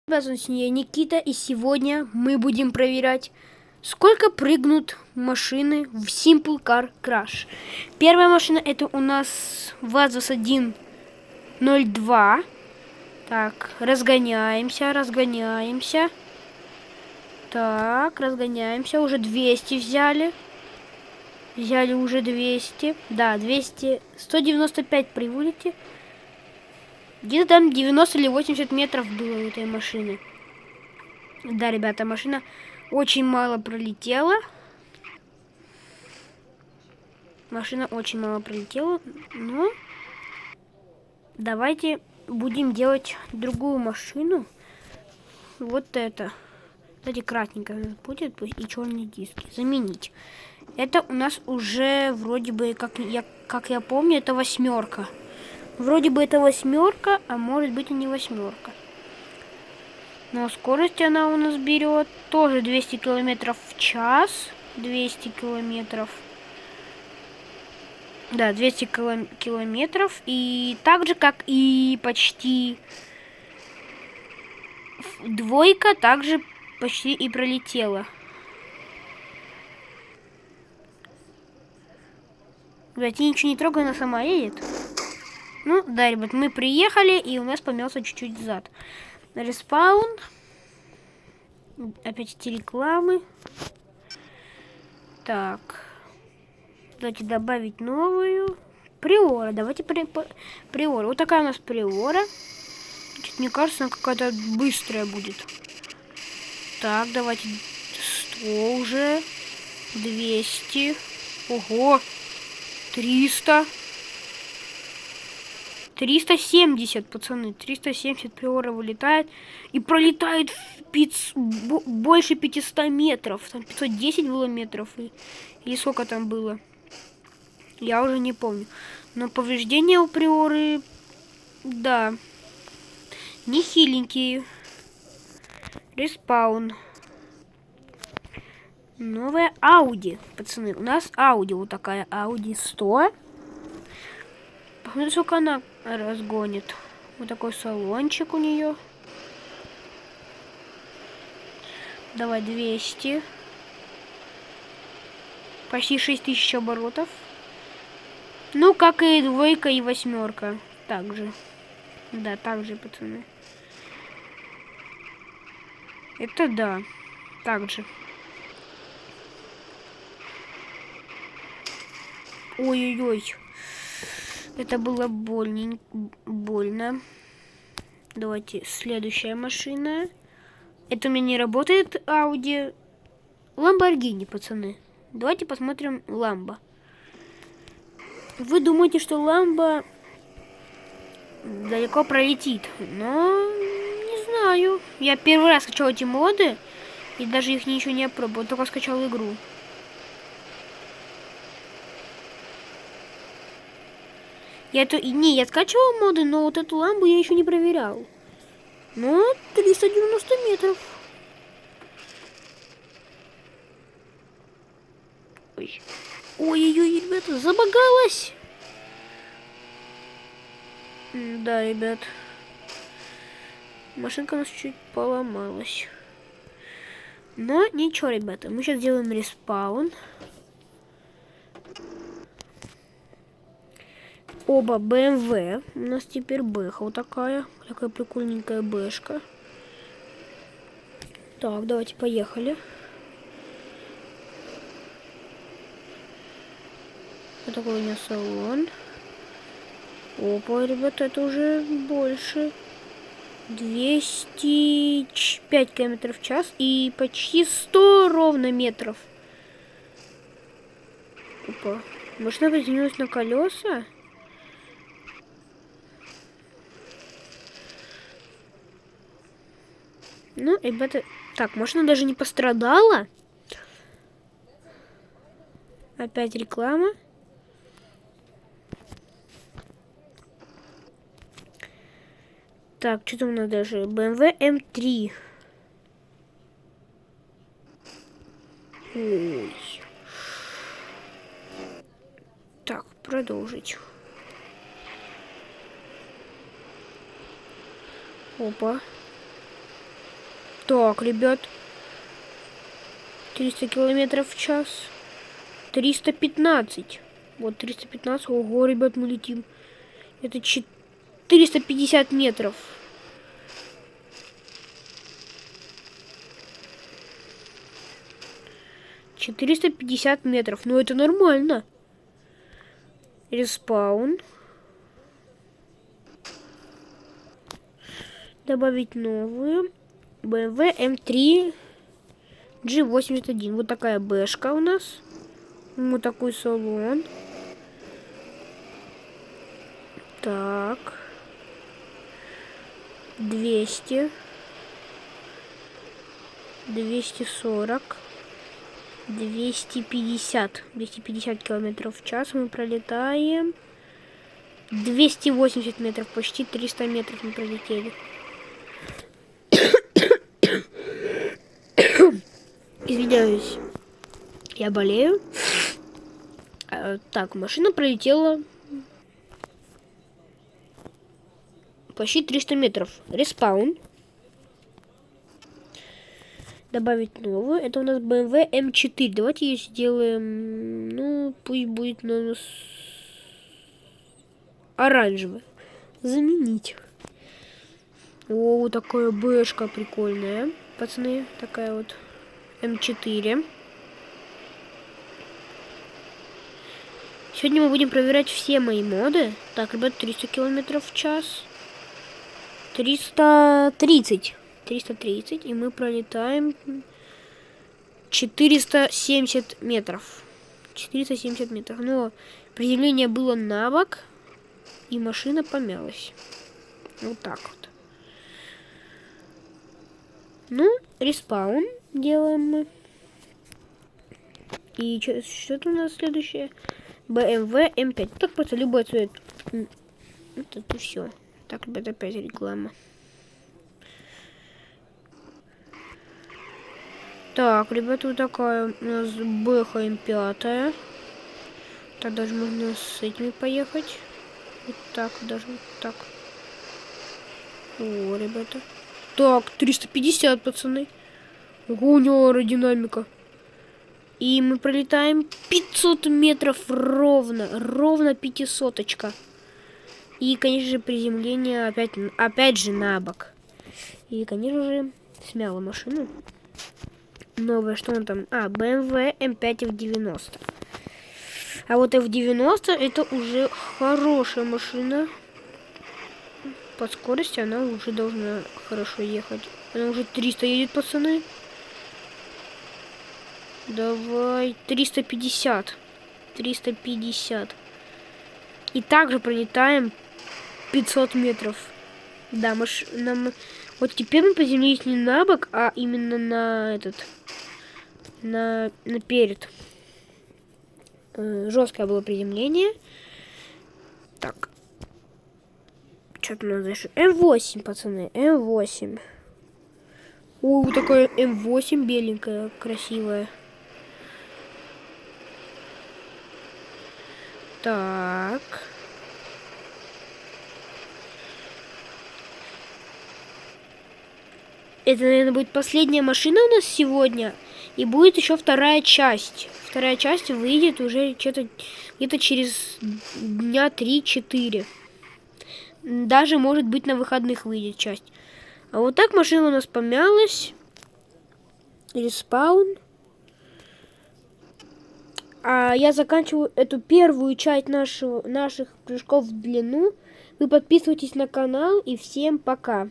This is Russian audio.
Я Никита, и сегодня мы будем проверять, сколько прыгнут машины в Simple Car Crash. Первая машина это у нас ВАЗ-102. Так, разгоняемся. Так, разгоняемся. Уже 200 взяли. Взяли уже 200. Да, 200. 195 при вылете. Где-то там 90 или 80 метров было у этой машины. Да, ребята, машина очень мало пролетела. Машина очень мало пролетела. Но давайте будем делать другую машину. Вот это. Кстати, кратенькая будет и черные диски. Заменить. Это у нас уже вроде бы, как я помню, это 8. Вроде бы это 8, а может быть и не 8. Но скорость она у нас берет тоже 200 километров в час. 200 километров. Да, 200 километров. И так же, как и почти двойка, также почти и пролетела. Блять, я ничего не трогаю, она сама едет. Ну, да, ребят, мы приехали, и у нас помялся чуть-чуть зад. Респаун. Опять эти рекламы. Так. Давайте добавить новую. Приора. Давайте Приора. Вот такая у нас Приора. Мне кажется, она какая-то быстрая будет. Так, давайте 100 уже. 200. Ого. 300. 370, пацаны. 370 Приора вылетает. И пролетает больше 500 метров. Там 510 было метров. Или сколько там было. Я уже не помню. Но повреждения у Приоры, да, не хиленькие. Респаун. Новая Ауди, пацаны. У нас Ауди, вот такая Ауди 100. Посмотрите, сколько она разгонит. Вот такой салончик у нее. Давай 200. Почти 6000 оборотов. Ну, как и двойка, и 8. Так же. Да, так же, пацаны. Это да. Так же. Ой-ой-ой. Это было больно. Давайте следующая машина. Это у меня не работает Audi. Lamborghini, пацаны. Давайте посмотрим Ламбо. Вы думаете, что Ламбо далеко пролетит, но не знаю. Я первый раз скачал эти моды и даже их ничего не опробовал, только скачал игру. Я скачивал моды, но вот эту Ламбу я еще не проверял. Но 390 метров. Ой. Ой-ой-ой, ребята, забагалась. Да, ребят. Машинка у нас чуть поломалась. Но ничего, ребята. Мы сейчас делаем респаун. Оба BMW. У нас теперь бэха вот такая. Такая прикольненькая бэшка. Так, давайте поехали. Вот такой у меня салон. Опа, ребята, это уже больше. 205 км в час и почти 100 ровно метров. Опа. Машина приземлилась на колеса. Ну, ребята... Так, машина даже не пострадала. Опять реклама. Так, что там у нас даже? BMW M3. Ой. Так, продолжить. Опа. Так, ребят. 300 километров в час. 315. Вот 315. Ого, ребят, мы летим. Это 450 метров. метров. Ну, это нормально. Респаун. Добавить новую. BMW M3 G81. Вот такая бэшка у нас. Вот такой салон. Так. 200. 240. 250 километров в час мы пролетаем. 280 метров, почти 300 метров мы пролетели. Извиняюсь, я болею. Так, машина пролетела почти 300 метров. Респаун. Добавить новую. Это у нас BMW M4. Давайте ее сделаем. Ну, пусть будет у нас оранжевый. Заменить. О, такая бэшка прикольная, пацаны. Такая вот М4. Сегодня мы будем проверять все мои моды. Так, ребят, 300 километров в час. 330. И мы пролетаем 470 метров. 470 метров. Но приземление было на бок, и машина помялась. Вот так вот. Ну, респаун делаем мы. И что-то у нас следующее. BMW M5. Так просто любой цвет. Это все. Так, ребят, опять реклама. Так, ребята, вот такая у нас Бэха М5. Так, даже можно с этими поехать. Вот так, даже вот так. О, ребята. Так, 350, пацаны. Ого, у него аэродинамика. И мы пролетаем 500 метров ровно. Ровно 500-очка. И, конечно же, приземление опять же на бок. И, конечно же, смяло машину. Новое, что он там? BMW M5 F90. А вот F90 это уже хорошая машина. По скорости она уже должна хорошо ехать. Она уже 300 едет, пацаны. Давай, 350. 350. И также пролетаем 500 метров. Да, вот теперь мы приземлились не на бок, а именно на этот... наперед. Жесткое было приземление. Так. Что-то у нас дальше. М8, пацаны. М8. О, вот такая М8 беленькая, красивая. Так. Это, наверное, будет последняя машина у нас сегодня. И будет еще вторая часть. Вторая часть выйдет уже где-то через дня 3-4. Даже, может быть, на выходных выйдет часть. А вот так машина у нас помялась. Респаун. А я заканчиваю эту первую часть наших прыжков в длину. Вы подписывайтесь на канал. И всем пока.